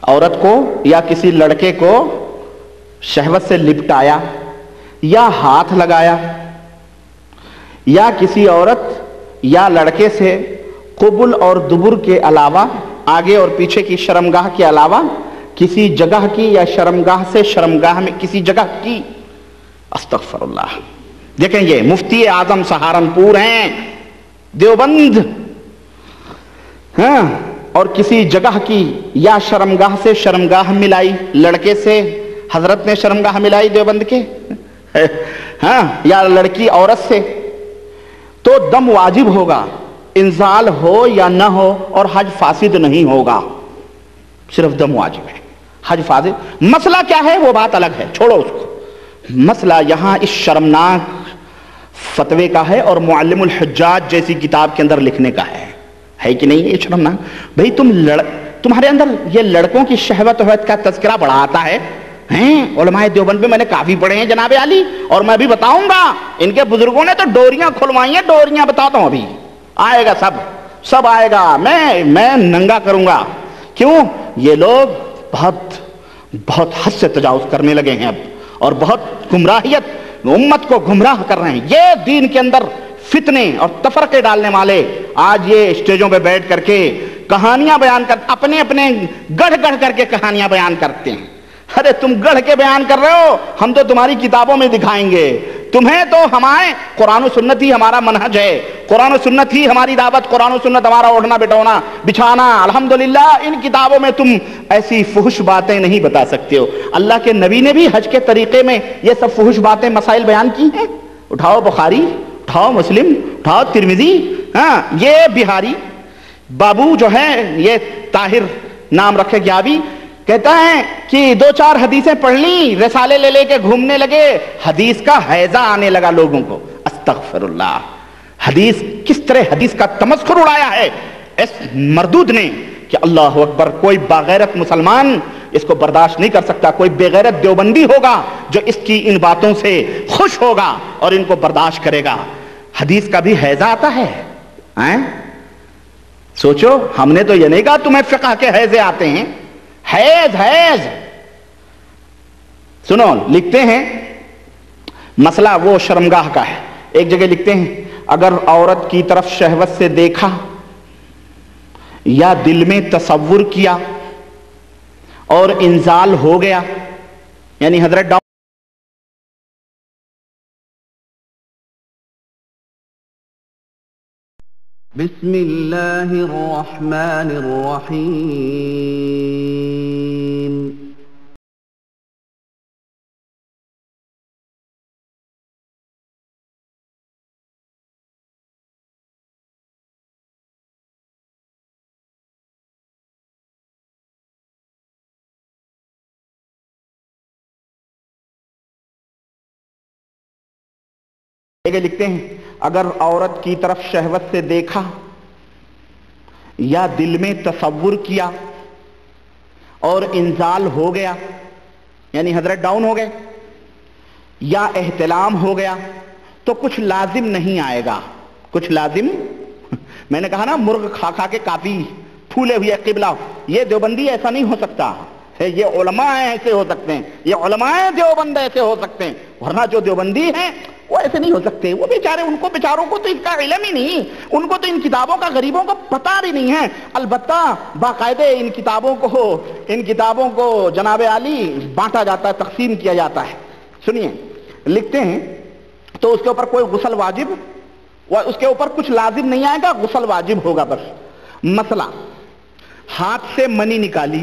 عورت کو یا کسی لڑکے کو شہوت سے لپٹایا یا ہاتھ لگایا یا کسی عورت یا لڑکے سے قبل اور دبر کے علاوہ آگے اور پیچھے کی شرمگاہ کے علاوہ کسی جگہ کی یا شرمگاہ سے شرمگاہ میں کسی جگہ کی، استغفر اللہ۔ دیکھیں یہ مفتی اعظم سہارنپور ہیں دیوبند، ہاں، اور کسی جگہ کی یا شرمگاہ سے شرمگاہ ملائی، لڑکے سے حضرت نے شرمگاہ ملائی دیوبند کے، ہاں، یا لڑکی عورت سے، تو دم واجب ہوگا، انزال ہو یا نہ ہو، اور حج فاسد نہیں ہوگا، صرف دم واجب ہے، حج فاسد۔ مسئلہ کیا ہے وہ بات الگ ہے، چھوڑو اس کو۔ مسئلہ یہاں اس شرمناک فتوے کا ہے اور معلم الحجاج جیسی کتاب کے اندر لکھنے کا ہے کہ نہیں؟ یہ شرمناک بھئی، تمہارے اندر یہ لڑکوں کی شہوت کا تذکرہ بڑا آتا ہے، علماء دیوبند میں نے کافی پڑھے ہیں جناب علی، اور میں بھی بتاؤں گا، ان کے بزرگوں نے تو ڈوریاں کھلوائی ہیں، ڈوریاں بتاتا ہوں، ابھی آئے گا، سب آئے گا، میں ننگا کروں گا۔ کیوں؟ یہ لوگ بہت حد سے تجاوز کرنے لگے ہیں اب، اور بہت گمراہیت، امت کو گمراہ کر رہے ہیں۔ یہ دین کے اندر فتنے اور تفرقے ڈالنے والے آج یہ اسٹیجوں پہ بیٹھ کر کے کہانیاں بیان کر، اپنے گڑھ کر کے کہانیاں بیان کرتے ہیں۔ ارے تم گڑھ کے بیان کر رہے ہو، ہم تو تمہاری کتابوں میں دکھائیں گے تمہیں، تو ہمارے قرآن و سنت ہی ہمارا منہج ہے، قرآن و سنت ہی ہماری دعوت، قرآن و سنت ہمارا اٹھنا بٹھونا بچھانا۔ الحمدللہ ان کتابوں میں تم ایسی فحش باتیں نہیں بتا سکتے ہو۔ اللہ کے نبی نے بھی حج کے طریقے میں یہ سب فحش باتیں، مسائل بیان کی ہیں۔ اٹھاؤ بخاری، اٹھاؤ مسلم، اٹھاؤ ترمذی، ہاں، یہ بہاری بابو جو ہے، یہ طاہر نام رکھے گیابی، کہتا ہے کہ 2-4 حدیثیں پڑھ لی، رسالے لے کے گھومنے لگے، حدیث کا حیضہ آنے لگا لوگوں کو۔ استغفر اللہ، حدیث کس طرح حدیث کا تمسخر اڑایا ہے اس مردود نے کہ اللہ اکبر، کوئی باغیرت مسلمان اس کو برداشت نہیں کر سکتا، کوئی بغیرت دیوبندی ہوگا جو اس کی ان باتوں سے خوش ہوگا اور ان کو برداشت کرے گا۔ حدیث کا بھی حیضہ آتا ہے، سوچو، ہم نے تو یہ نہیں کہا تمہیں فقہ کے حیضے آتے ہیں، حیض سنو، لکھتے ہیں مسئلہ وہ شرمگاہ کا ہے، ایک جگہ لکھتے ہیں اگر عورت کی طرف شہوت سے دیکھا یا دل میں تصور کیا اور انزال ہو گیا، یعنی حضرت بسم اللہ الرحمن الرحیم۔ لکھتے ہیں اگر عورت کی طرف شہوت سے دیکھا یا دل میں تصور کیا اور انزال ہو گیا، یعنی حضرت ڈاؤن ہو گئے یا احتلام ہو گیا، تو کچھ لازم نہیں آئے گا، کچھ لازم میں نے کہا نا، مرغ کھا کے کافی پھولے ہوئے قبلہ، یہ دیوبندی ایسا نہیں ہو سکتا، یہ علماء ایسے ہو سکتے ہیں، یہ علماء دیوبند ایسے ہو سکتے ہیں، ورنہ جو دیوبندی ہیں وہ ایسے نہیں ہو سکتے۔ وہ بیچاروں کو تو اس کا علم ہی نہیں، ان کو تو ان کتابوں کا غریبوں کو پتہ بھی نہیں ہے۔ البتہ باقاعدہ ان کتابوں کو جناب علی بانٹا جاتا ہے، تقسیم کیا جاتا ہے۔ سنیے، لکھتے ہیں تو اس کے اوپر کوئی غسل واجب، اس کے اوپر کچھ لازم نہیں آئے گا، غسل واجب ہوگا بس۔ مسئلہ ہاتھ سے منی نکالی،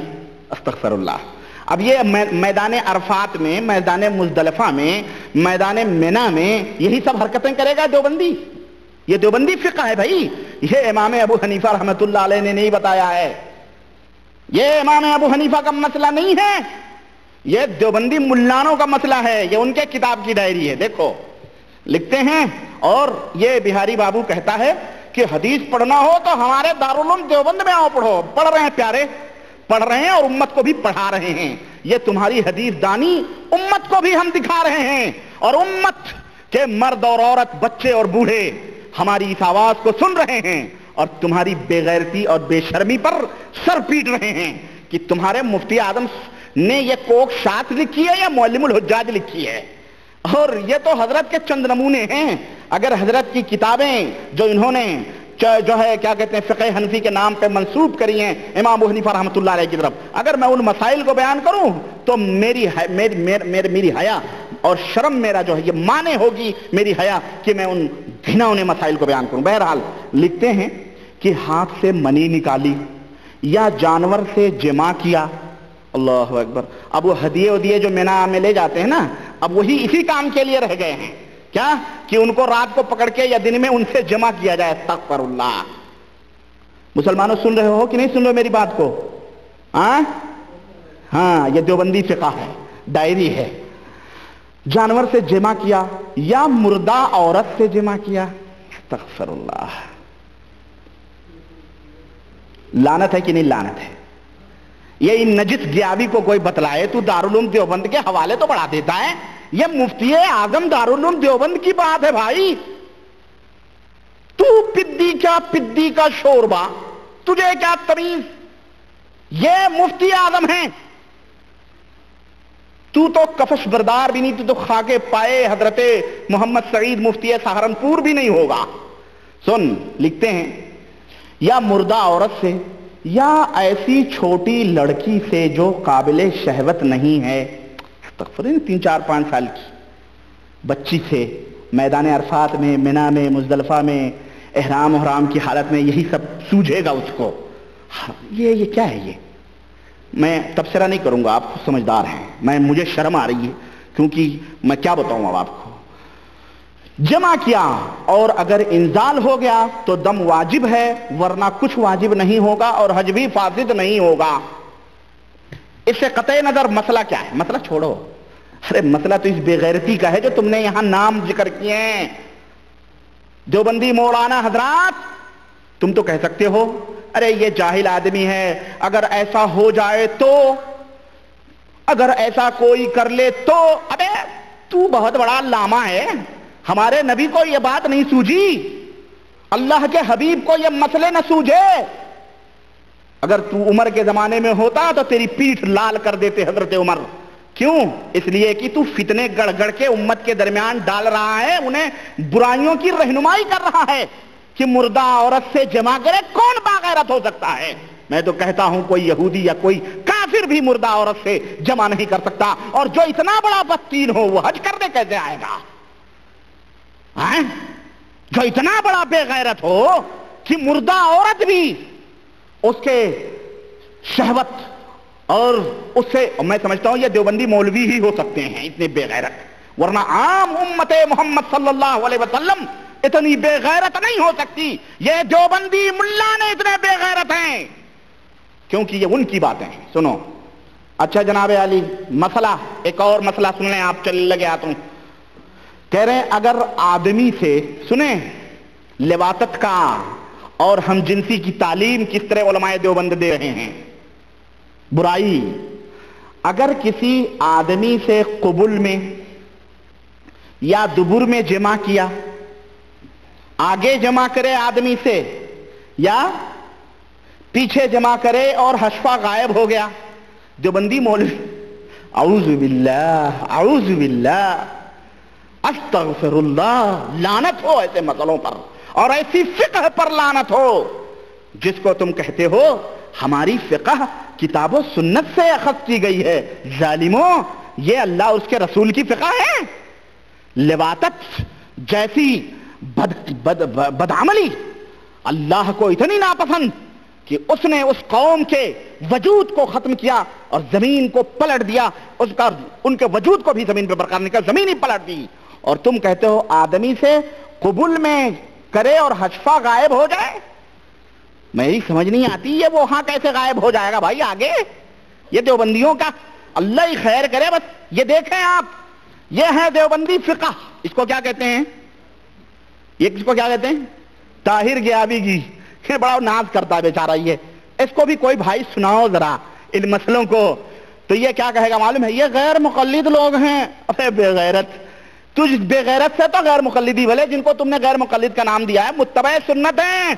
استغفر اللہ، اب یہ میدان عرفات میں، میدان مزدلفہ میں، میدان منی میں یہی سب حرکتیں کرے گا دیوبندی؟ یہ دیوبندی فقہ ہے بھائی، یہ امام ابو حنیفہ رحمۃ اللہ علیہ نے نہیں بتایا ہے، یہ امام ابو حنیفہ کا مسئلہ نہیں ہے، یہ دیوبندی ملانوں کا مسئلہ ہے، یہ ان کے کتاب کی ڈائری ہے۔ دیکھو لکھتے ہیں، اور یہ بہاری بابو کہتا ہے کہ حدیث پڑھنا ہو تو ہمارے دارالعلوم دیوبند میں آؤ پڑھو، پڑھ رہے ہیں پیارے، پڑھ رہے ہیں اور امت کو بھی پڑھا رہے ہیں۔ یہ تمہاری حدیث دانی امت کو بھی ہم دکھا رہے ہیں، اور امت کے مرد اور عورت، بچے اور بوڑھے ہماری اس آواز کو سن رہے ہیں اور تمہاری بے غیرتی اور بے شرمی پر سر پیٹ رہے ہیں کہ تمہارے مفتی اعظم نے یہ کوک شات لکھی ہے یا معلم الحجاج لکھی ہے، اور یہ تو حضرت کے چند نمونے ہیں۔ اگر حضرت کی کتابیں جو انہوں نے جو ہے کیا کہتے ہیں فقہ حنفی کے نام پہ منسوب کری ہیں امام ابو حنیفہ رحمۃ اللہ علیہ کی طرف، اگر میں ان مسائل کو بیان کروں تو میری حیا اور شرم میرا جو ہے یہ مانے ہوگی میری حیا کہ میں ان گھناؤنے مسائل کو بیان کروں۔ بہرحال لکھتے ہیں کہ ہاتھ سے منی نکالی یا جانور سے جمع کیا، اللہ اکبر۔ اب وہ ہدیے جو مینا میں لے جاتے ہیں نا، اب وہی اسی کام کے لیے رہ گئے ہیں، کیا کہ ان کو رات کو پکڑ کے یا دن میں ان سے جمع کیا جائے۔ استغفر اللہ۔ مسلمانوں سن رہے ہو کہ نہیں سن رہے ہو میری بات کو؟ ہاں یہ دیوبندی فقہ ہے، ڈائری ہے۔ جانور سے جمع کیا یا مردہ عورت سے جمع کیا، استغفر اللہ۔ لعنت ہے کہ نہیں لعنت ہے؟ یہ نجس گیابی کو کوئی بتلائے تو دارالعلوم دیوبند کے حوالے تو بڑھا دیتا ہے۔ یہ مفتی اعظم دارالعلوم دیوبند کی بات ہے بھائی، تو پدی کا شوربا، تجھے کیا تمیز؟ یہ مفتی اعظم ہیں، تو کفش بردار بھی نہیں، تو خاکے پائے حضرت محمد سعید مفتی سہارنپور بھی نہیں ہوگا۔ سن، لکھتے ہیں یا مردہ عورت سے یا ایسی چھوٹی لڑکی سے جو قابل شہوت نہیں ہے، 3 4 5 سال کی بچی سے، میدان عرفات میں، منی میں، مزدلفہ میں، احرام کی حالت میں یہی سب سوجھے گا اس کو۔ یہ کیا ہے؟ یہ میں تبصرہ نہیں کروں گا، آپ سمجھدار ہیں، مجھے شرم آ رہی ہے کیونکہ میں کیا بتاؤں اب آپ کو۔ جمع کیا اور اگر انزال ہو گیا تو دم واجب ہے، ورنہ کچھ واجب نہیں ہوگا اور حج بھی فاسد نہیں ہوگا۔ اس سے قطع نظر مسئلہ کیا ہے؟ مسئلہ چھوڑو، ارے مسئلہ تو اس بے غیرتی کا ہے جو تم نے یہاں نام ذکر کیے ہیں۔ دیوبندی مولانا حضرات، تم تو کہہ سکتے ہو ارے یہ جاہل آدمی ہے، اگر ایسا ہو جائے تو، اگر ایسا کوئی کر لے تو۔ ابے تو بہت بڑا علامہ ہے، ہمارے نبی کو یہ بات نہیں سوجھی، اللہ کے حبیب کو یہ مسئلے نہ سوجھے۔ اگر تو عمر کے زمانے میں ہوتا تو تیری پیٹھ لال کر دیتے حضرت عمر۔ کیوں؟ اس لیے کہ تو فتنے گڑ گڑ کے امت کے درمیان ڈال رہا ہے، انہیں برائیوں کی رہنمائی کر رہا ہے کہ مردہ عورت سے جمع کرے، کون باغیرت ہو سکتا ہے؟ میں تو کہتا ہوں کوئی یہودی یا کوئی کافر بھی مردہ عورت سے جمع نہیں کر سکتا، اور جو اتنا بڑا بدتین ہو وہ حج کرنے کیسے آئے گا؟ جو اتنا بڑا بے غیرت ہو کہ مردہ عورت بھی اس کے شہوت اور اس سے، میں سمجھتا ہوں یہ دیوبندی مولوی ہی ہو سکتے ہیں اتنے بے غیرت، ورنہ عام امت محمد صلی اللہ علیہ وسلم اتنی بے غیرت نہیں ہو سکتی۔ یہ دیوبندی ملا نے اتنے بے غیرت ہیں کیونکہ یہ ان کی باتیں ہیں۔ سنو، اچھا جناب علی، مسئلہ ایک اور مسئلہ سن لیں آپ، چل لگے آتا ہوں۔ کہہ رہے ہیں اگر آدمی سے، سنیں لواطت کا اور ہم جنسی کی تعلیم کس طرح علماء دیوبند دے رہے ہیں، برائی، اگر کسی آدمی سے قبل میں یا دبر میں جمع کیا، آگے جمع کرے آدمی سے یا پیچھے جمع کرے اور حشفہ غائب ہو گیا، دیوبندی مولوی، اعوذ باللہ اعوذ باللہ استغفر اللہ، لعنت ہو ایسے مسئلوں پر اور ایسی فقہ پر لعنت ہو جس کو تم کہتے ہو ہماری فقہ کتاب و سنت سے اخذ کی گئی ہے۔ ظالموں، یہ اللہ اور اس کے رسول کی فقہ ہے؟ لواطت جیسی بدعملی اللہ کو اتنی ناپسند کہ اس نے اس قوم کے وجود کو ختم کیا اور زمین کو پلٹ دیا، ان کے وجود کو بھی زمین پہ برقرار نہیں کیا، زمین ہی پلٹ دی، اور تم کہتے ہو آدمی سے قبول میں کرے اور حشفہ غائب ہو جائے؟ میری سمجھ نہیں آتی یہ وہاں کیسے غائب ہو جائے گا بھائی آگے؟ یہ دیوبندیوں کا اللہ ہی خیر کرے۔ بس یہ دیکھیں آپ، یہ ہے دیوبندی فقہ، اس کو کیا کہتے ہیں؟ یہ کس کو کیا کہتے ہیں؟ طاہر گیابی کی، یہ بڑا ناز کرتا ہے بیچارہ، یہ اس کو بھی کوئی بھائی سناؤ ذرا ان مسئلوں کو، تو یہ کیا کہے گا معلوم ہے؟ یہ غیر مقلد لوگ ہیں۔ ارے بے غیرت، تجھ بے غیرت سے تو غیر مقلدی بھلے، جن کو تم نے غیر مقلد کا نام دیا ہے، متبع سنت ہیں،